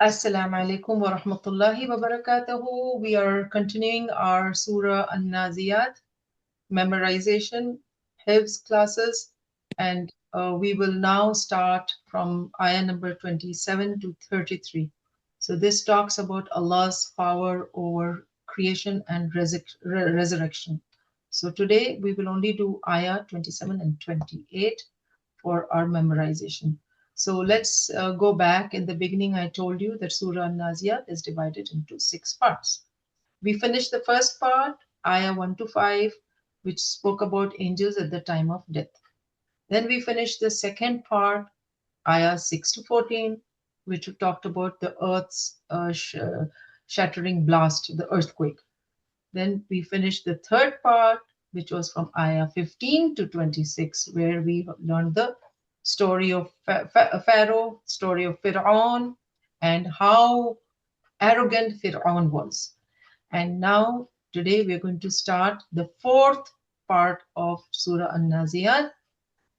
Assalamu alaikum wa rahmatullahi wa barakatuhu. We are continuing our Surah Naziat memorization, Hifz classes, and we will now start from ayah number 27 to 33. So this talks about Allah's power over creation and resurrection. So today we will only do ayah 27 and 28 for our memorization. So let's go back. In the beginning, I told you that Surah Naziat is divided into 6 parts. We finished the first part, ayah 1 to 5, which spoke about angels at the time of death. Then we finished the second part, ayah 6 to 14, which talked about the earth's shattering blast, the earthquake. Then we finished the third part, which was from ayah 15 to 26, where we learned the story of Pharaoh, story of Fir'aun, and how arrogant Fir'aun was. And now, today, we are going to start the fourth part of Surah An-Naziat,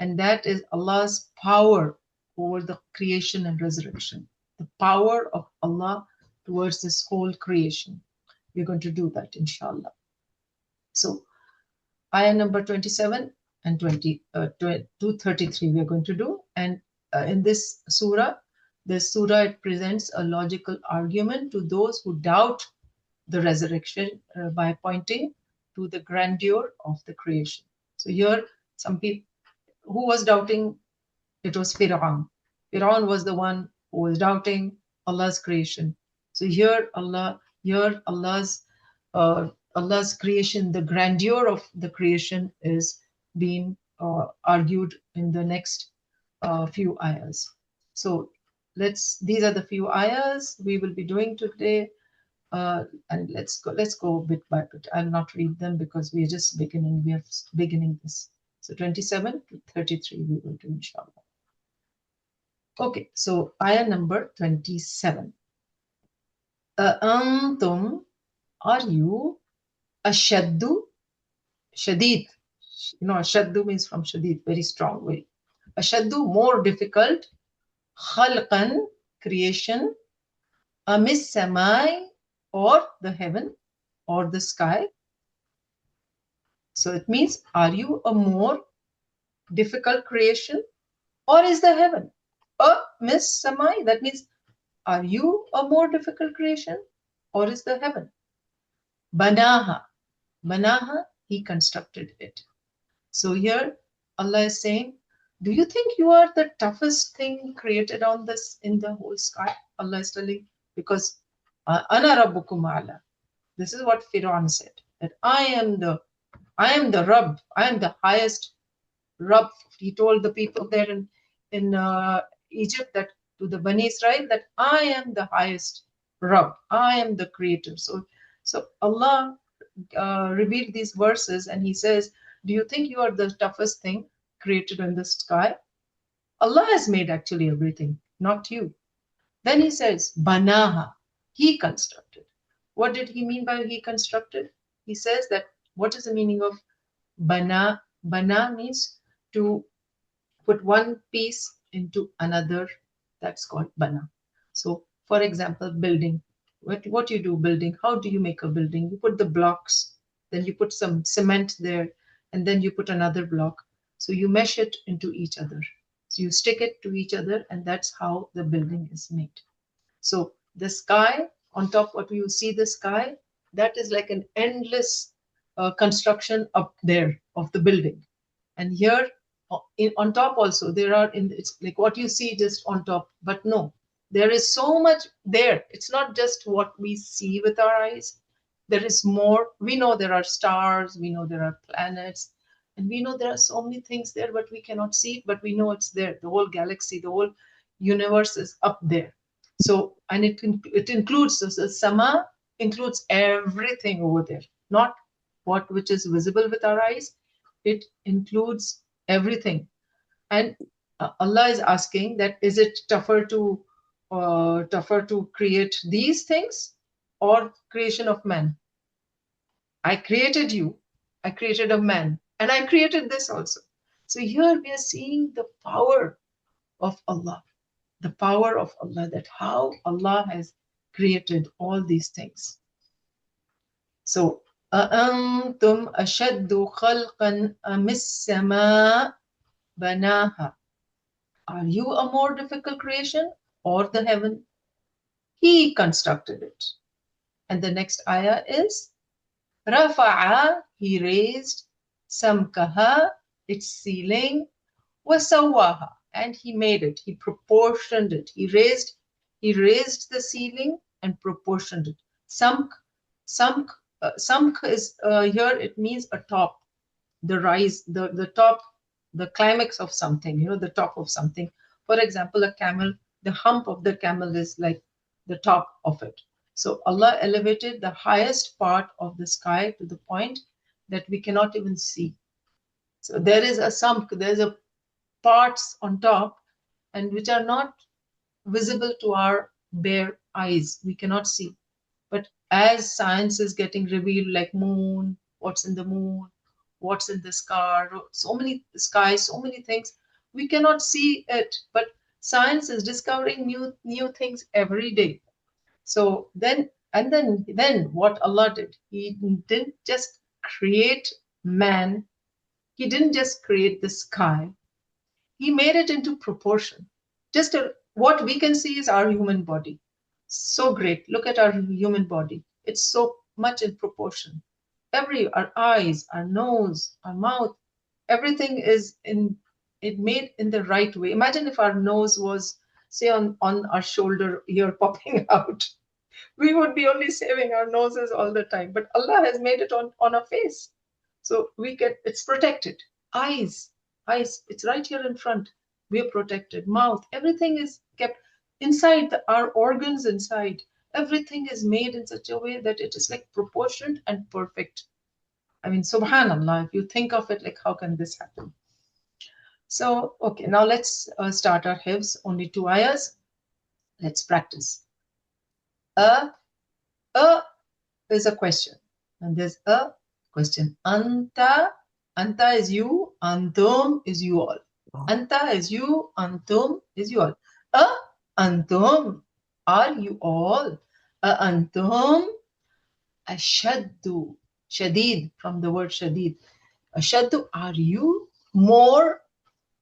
and that is Allah's power over the creation and resurrection. The power of Allah towards this whole creation. We're going to do that, inshallah. So, ayah number 27 and 233 we are going to do. And in this surah, it presents a logical argument to those who doubt the resurrection by pointing to the grandeur of the creation. So here, some people who was doubting, it was Fir'aun. Fir'aun was the one who was doubting Allah's creation. So here, Allah's creation, the grandeur of the creation is being argued in the next few ayahs. So these are the few ayahs we will be doing today. And let's go bit by bit. I'll not read them because we are just beginning. We are beginning this. So 27 to 33 we will do, inshallah. Okay, so ayah number 27. Antum, are you ashaddu, shadid? You know, ashaddu means from shadid, very strong way. Ashaddu, more difficult. Khalqan, creation. Amis samai, or the heaven, or the sky. So it means, are you a more difficult creation, or is the heaven? Miss Samai, that means, are you a more difficult creation, or is the heaven? Banaha, Banaha, he constructed it. So here Allah is saying, do you think you are the toughest thing created on this in the whole sky? Allah is telling, because Ana Rabbukum Ala. This is what Fir'aun said, that I am the Rabb, I am the highest Rabb. He told the people there in Egypt, that to the Bani Israel, that I am the highest Rabb, I am the creator. So Allah revealed these verses, and he says, do you think you are the toughest thing created in the sky? Allah has made actually everything, not you. Then he says, Banaha, he constructed. What did he mean by he constructed? He says that, what is the meaning of Bana? Bana means to put one piece into another. That's called Bana. So, for example, building. What you do building? How do you make a building? You put the blocks, then you put some cement there, and then you put another block. So you mesh it into each other. So you stick it to each other, and that's how the building is made. So the sky, on top, what you see the sky, that is like an endless construction up there of the building. And here, on top also, it's like what you see just on top, but no, there is so much there. It's not just what we see with our eyes. There is more. We know there are stars, we know there are planets, and we know there are so many things there, but we cannot see it, but we know it's there. The whole galaxy, the whole universe is up there. So, and it includes, the Sama includes everything over there, not what which is visible with our eyes. It includes everything. And Allah is asking that, is it tougher to create these things or creation of man? I created you, I created a man, and I created this also. So here we are seeing the power of Allah, the power of Allah, that how Allah has created all these things. So, أَأَنْتُمْ أَشَدُّ خَلْقًا أَمِ السَّمَاءُ بَنَاهَا. Are you a more difficult creation or the heaven? He constructed it. And the next ayah is رَفَعَ, he raised, سَمْكَهَا, its ceiling, وَسَوَّاهَا, and he made it, he proportioned it, he raised the ceiling and proportioned it. Samk is here, it means a top, the rise, the top, the climax of something, the top of something. For example, a camel, the hump of the camel is like the top of it. So Allah elevated the highest part of the sky to the point that we cannot even see. So there is a samk, there's a parts on top, and which are not visible to our bare eyes. We cannot see. But as science is getting revealed, like moon, what's in the moon, what's in the sky, so many skies, so many things, we cannot see it. But science is discovering new things every day. So then what Allah did, He didn't just create man, He didn't just create the sky, He made it into proportion. What we can see is our human body. So great. Look at our human body. It's so much in proportion. Our eyes, our nose, our mouth, everything is made in the right way. Imagine if our nose was, say, on our shoulder here popping out. We would be only saving our noses all the time. But Allah has made it on our face. So it's protected. Eyes, it's right here in front. We are protected. Mouth, everything is kept inside, our organs inside. Everything is made in such a way that it is like proportioned and perfect. I mean, subhanallah, if you think of it, like how can this happen? So, okay, now let's start our Hifz. Only 2 ayahs. Let's practice. A is a question. And there's a question. Anta is you. Antum is you all. Anta is you. Antum is you all. Antum, are you all? Antum ashaddu. Shadid, from the word shadid. Ashaddu, are you more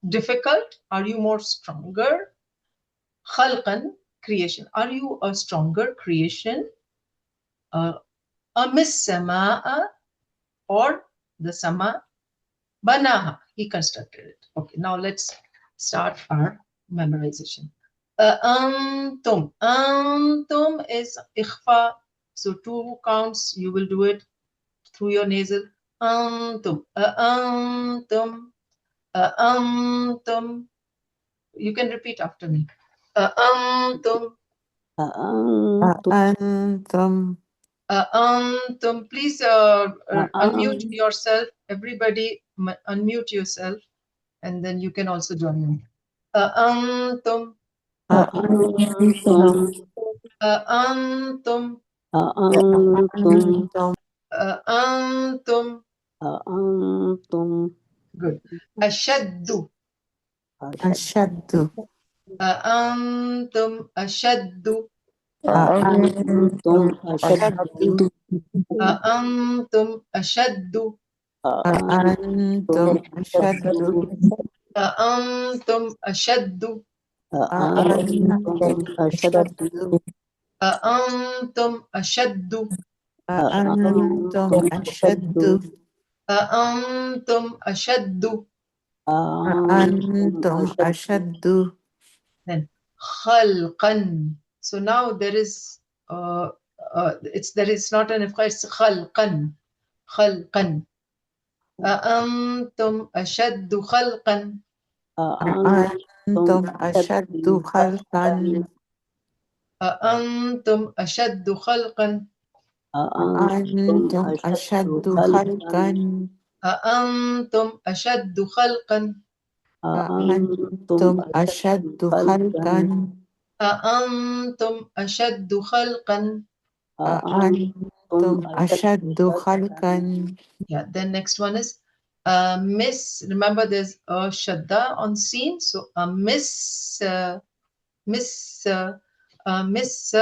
difficult? Are you more stronger? Khalqan, creation. Are you a stronger creation? Amis samaa, or the sama. Banaha, he constructed it. Okay, now let's start our memorization. Antum. Antum is ikhfa. So 2 counts, you will do it through your nasal. Antum. Antum. Antum. You can repeat after me. Antum. Antum. Antum. Please unmute yourself. Everybody unmute yourself, and then you can also join me. Antum. Antum. Antum. Antum. Antum. Antum. Good. Ashaddu. Ashaddu. Antum ashaddu. Antum ashaddu. Antum ashaddu. Antum ashaddu. Antum ashaddu. Antum ashaddu. Antum ashaddu. Antum ashaddu. Antum ashaddu. Antum ashaddu. Then khalqan. So now there is it's not an ifqa, it's khalqan. Khalqan. أأنتم أشد خلقا. أأنتم أشد خلقا. أأنتم أشد خلقا. أأنتم أشد خلقا. أأنتم أشد خلقا. أأنتم أشد خلقا. أأنتم أشد خلقا. أأنتم أشد خلقا. Yeah, then next one is miss. Remember, there's a shadda on scene, so a miss miss, miss,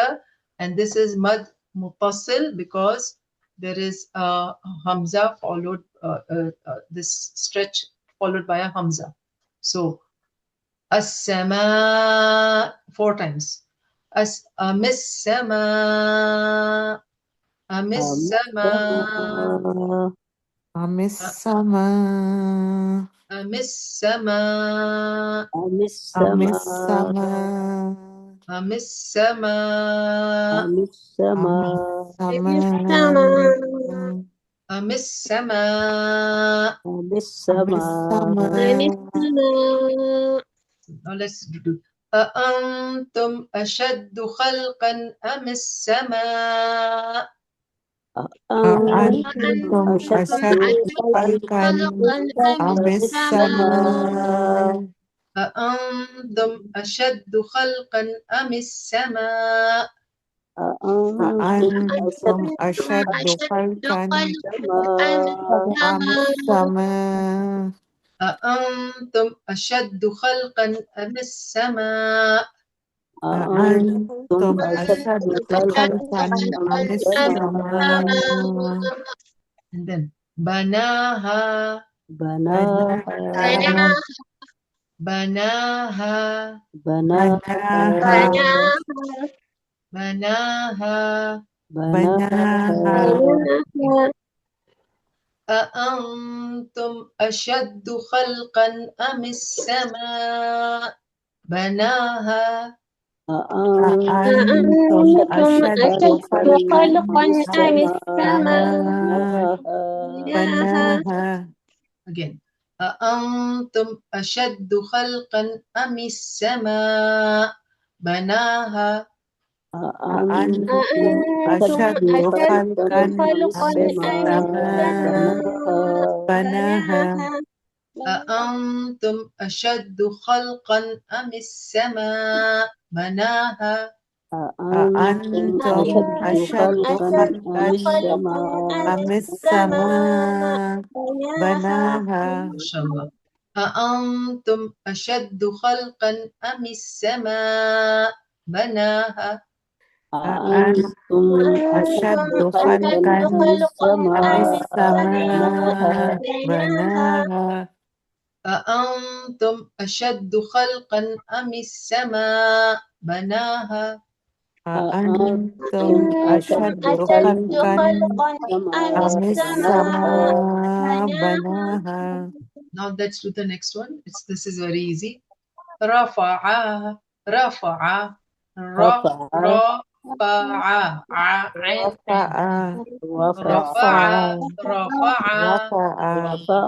and this is mad muttasil because there is a hamza followed, this stretch followed by a hamza. So as-sama 4 times. Miss-sama, miss-sama, Amisama. miss-sama, Amisama. miss-sama, Amisama. miss-sama. Amisama. Now let's do. أأنتم أشد خلقا أم السماء؟ أأنتم أشد خلقا أم السماء؟ أأنتم أشد خلقا أم السماء؟ أأنتم أشد خلقا أم السماء؟ أأنتم أشد خلقا أم السماء؟ أأنتم أشد خلقا أم السماء؟ And then بناها بناها بناها بناها بناها. بناها أأنتم أشد خلقا أم السماء بناها؟ أأنتم أشد خلقا أم السماء؟ بناها Again. أأنتم أشد خلقا أم السماء بناها؟ أأنتم أشد خلقا أم السماء؟ بناها أأنتم أشد خلقا أم السماء بناها؟ أأنتم أشد خلقا أم السماء؟ بناها ما شاء الله. أأنتم أشد خلقا أم السماء بناها؟ أأنتم أشد خلقا أم السماء؟ بناها أأنتم أشد خلقا أم السماء بناها؟ أأنتم أشد خلقا أم السماء؟ بناها Now let's do the next one. This is very easy. رفع رفع رفع عين عين. رفع رفع رفع رفع رفع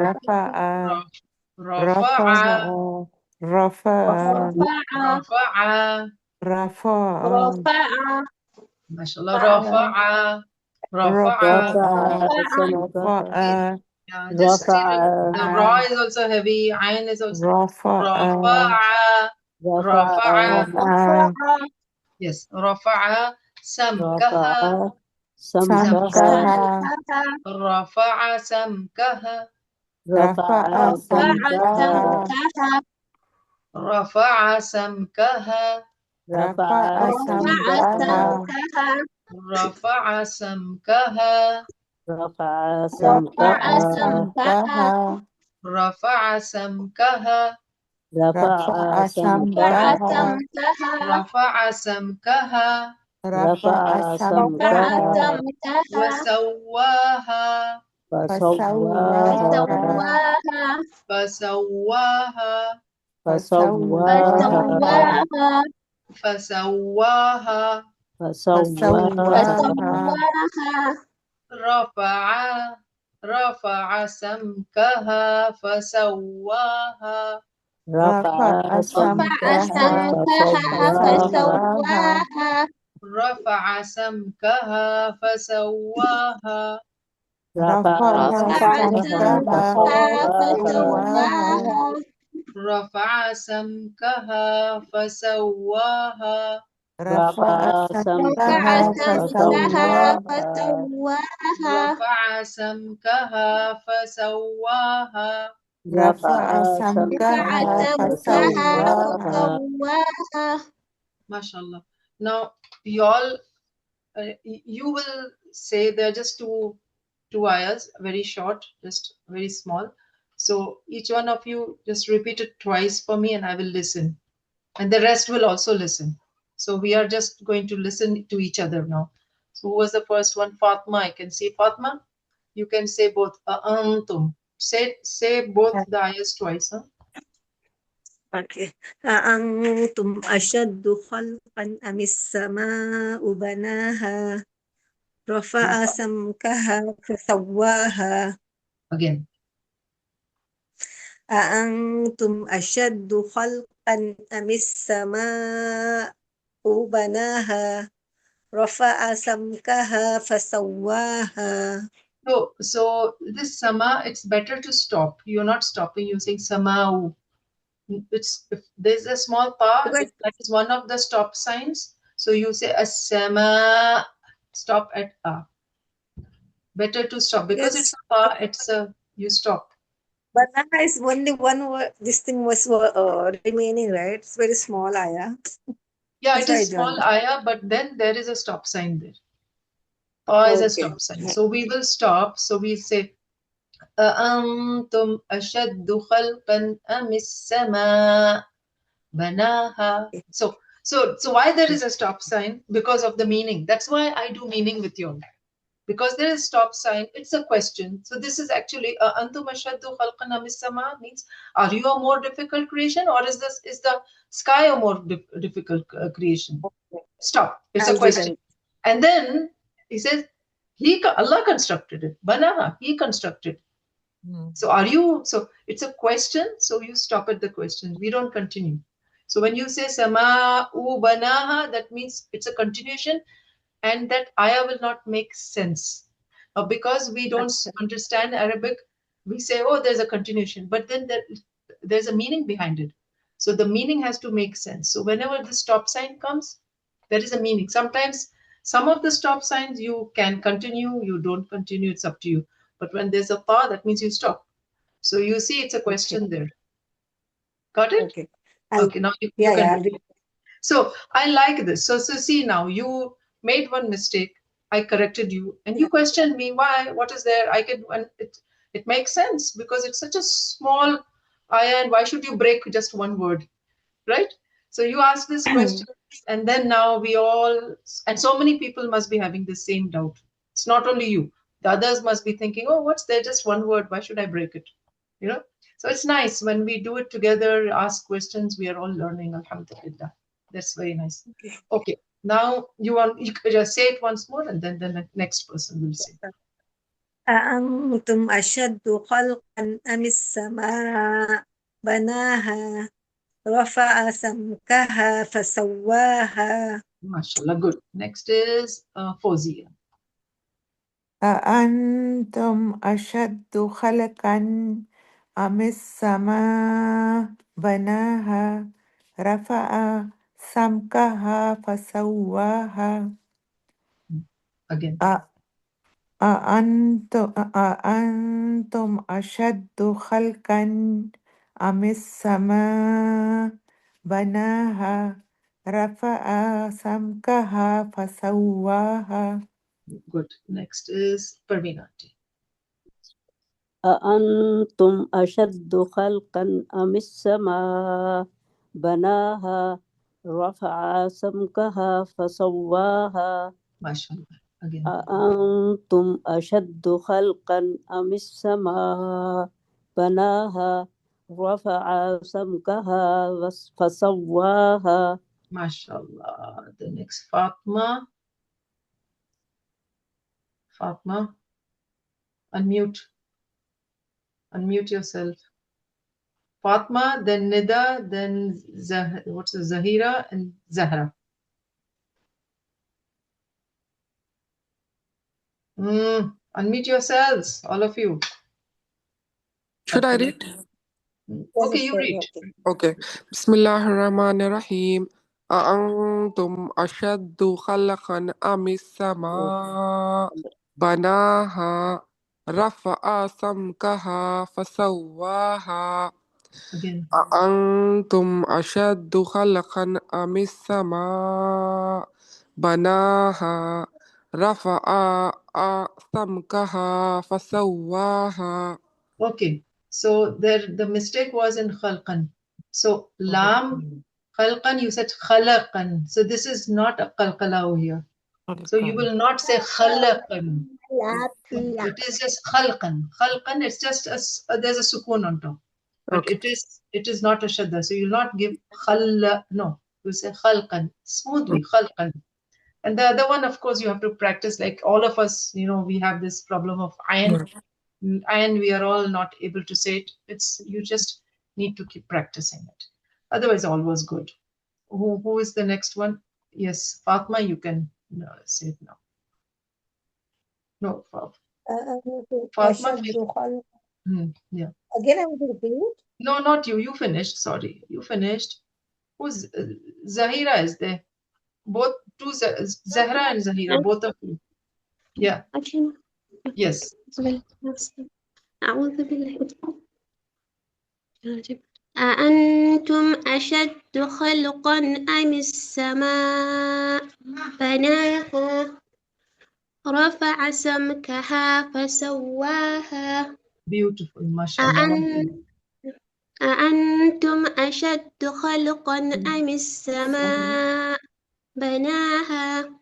رفع رفع رفع رفع رفع. رفع ما شاء الله. رفع رفع. رفع رفع Yeah, just see the ra is also heavy. Ain is also رفع رفع رفع. رفع Yes, رفع سمكها سمكها. سمكها رفع سمكها رفع سمكها رفع سمكها رفع سمكها رفع سمكها رفع رفع سمكها رفع سمكها رفع سمكها رفع سمكها رفع سمكها وسواها فسواها فسواها فسواها فسواها فسواها رفع رفع سمكها فسواها رفع سمكها فسواها رفع سمكها فسواها رفع سمكها فسواها رفع سمكها فسواها رفع سمكها فسواها رفع سمكها فسواها رفع سمكها فسواها. MashaAllah. Now, you all, you will say there are just two ayahs, very short, just very small. So each one of you just repeat it twice for me, and I will listen, and the rest will also listen. So we are just going to listen to each other now. So who was the first one? Fatma. I can see Fatma. You can say both. Antum. Say both the ayahs twice. Huh? Okay. أأنتم أشد خلقا أم السماء بناها رفع سمكها فسواها. Again. أأنتم أشد خلقا أم السماء بناها رفع سمكها فسواها. So this sama, it's better to stop. You're not stopping. You're saying samau. It's if there's a small pa, that is one of the stop signs. So you say as-sama, stop at a. Better to stop because it's a pa. It's a you stop. Banana is only one word. This thing was remaining, right? It's very small, ayah. Yeah, That's it why I is small joined. ayah, but then there is a stop sign there. Pa is a stop sign. So we will stop. So we say أأنتم أشد خلقا أم السماء بناها. So why there is a stop sign? Because of the meaning. That's why I do meaning with you. Because there is stop sign, it's a question. So this is actually antum ashaddu khalqan am as-sama means, are you a more difficult creation, or is the sky a more difficult creation? Stop. It's a question. And then he says, Allah constructed it. Banaha, He constructed. So are you? So it's a question. So you stop at the question. We don't continue. So when you say sama'u banaha, that means it's a continuation, and that ayah will not make sense. Because we don't understand Arabic, we say, oh, there's a continuation, but then there's a meaning behind it. So the meaning has to make sense. So whenever the stop sign comes, there is a meaning. Sometimes some of the stop signs you can continue, you don't continue, it's up to you. But when there's a pa, that means you stop. So you see, it's a question there. Got it? Okay, now you can. So I like this. So see, now you made one mistake. I corrected you, and you questioned me why. What is there? I can. And it makes sense because it's such a small ayah, and why should you break just one word, right? So you ask this question, and then now we all, and so many people must be having the same doubt. It's not only you. The others must be thinking, oh, what's there? Just one word. Why should I break it? You know. So it's nice when we do it together, ask questions. We are all learning. Alhamdulillah. That's very nice. Okay. Now you could just say it once more, and then the next person will say. أأنتم أشد خلقا أم السماء بناها رفع سمكها فسواها. MashaAllah, good. Next is Fozia. أأنتم أشد خلقا أم السماء بناها رفع سمكها فسواها. Again. أأنتم أشد خلقا أم السماء بناها رفع سمكها فسواها. Good. Next is Parveen. أأنتم أشد خلقا أم السماء بناها رفع سمكها فسواها. MashaAllah. Again. أأنتم أشد خلقا أم السماء بناها رفع سمكها فسواها. MashaAllah. The next Fatma. Fatma. Unmute. Unmute yourself. Fatma, then Nida, then what's it, Zahira, and Zahra. Unmute yourselves, all of you. Should I read? Okay, you read. Okay. Bismillahirrahmanirrahim. أأنتم أشد خلقا أم السماء بناها رفع سمكها فسواها Again. أأنتم أشد خلقا أم السماء بناها رفع سمكها فسواها. Okay. So there the mistake was in khalqan. So lam khalqan, you said khalaqan. So this is not a qalqala over here. So you will not say khalaqan. It is just khalqan. Khalqan, it's just there's a sukoon on top. But Okay. it is not a shadda. So you'll not give khalla. No, you say khalqan. Smoothly, khalqan. And the other one, of course, you have to practice. Like all of us, we have this problem of ayn, and we are all not able to say it. You just need to keep practicing it. Otherwise, all was good. Who is the next one? Yes, Fatma, you can say it now. No, Fatma. أشد خلق. Yeah. Again, I want to repeat. No, not you. You finished. Sorry, you finished. Who's Zahira is there? Both two Zahra and Zahira, both of you. Yeah. Yes. أعوذ بالله. أأنتم أشد خلقا أم السماء بناها رفع سمكها فسواها Beautiful, mashallah. أأنتم أشد خلقا أم السماء بناها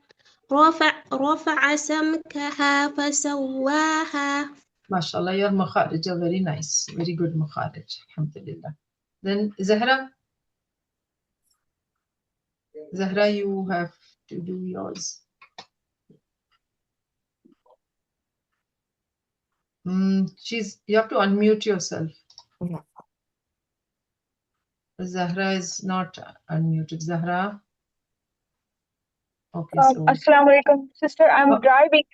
رفع سمكها فسواها. Mashallah, your makharij are very nice. Very good makharij. Alhamdulillah. Then Zahra, you have to do yours. You have to unmute yourself. Yeah. Zahra is not unmuted. Zahra. Okay, so. Assalamu alaikum, sister. I'm driving.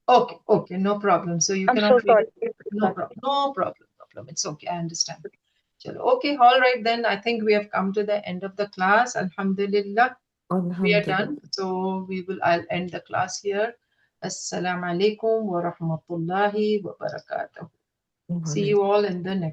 Okay, no problem. So you I'm cannot so sorry. No problem. It's okay. I understand. Chalo. Okay, all right then. I think we have come to the end of the class. Alhamdulillah. We are done. So I'll end the class here. Assalamu alaikum wa rahmatullahi wa barakatuh. See you all in the next